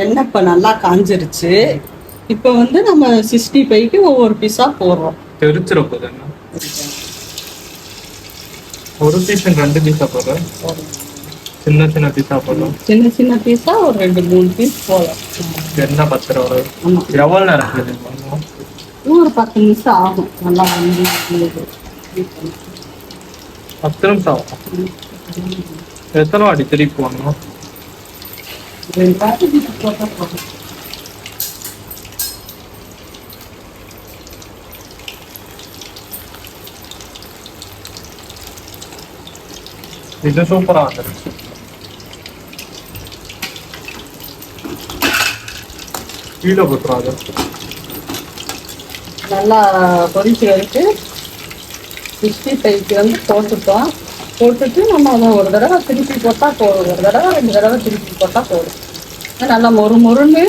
எண்ணெய் இப்போ நல்லா காஞ்சிருச்சு. இப்போ வந்து நம்ம 65க்கு ஒவ்வொரு பீஸா போடுறோம். தெரிச்சிட போகுது என்ன? ஒரு பீஸ் 2 பீஸா போதும். சின்ன சின்ன பீஸா போதும். சின்ன சின்ன பீஸா ஒரு 2-3 பீஸ் போதும். என்ன 10 ரூபா? ஆமாம். எவ்வளோ நேரம் ஒரு 10 நிமிஷம் ஆகும். நல்லா வந்து 10 நிமிஷம் ஆகும். எத்தனை வாட்டி திருப்பி போடணும்? 2 வாட்டி போட்டால் போதும். இது சூப்பரா வந்துருச்சு. கீழே போட்டுறாது. நல்லா பொரிச்சு வச்சு 65க்கு வந்து போட்டுட்டு நம்ம அதை ஒரு தடவை திருப்பி போட்டால் போதும். ஒரு தடவை 2 தடவை திருப்பி போட்டால் போதும். நல்லா மொறு மொறுன்னு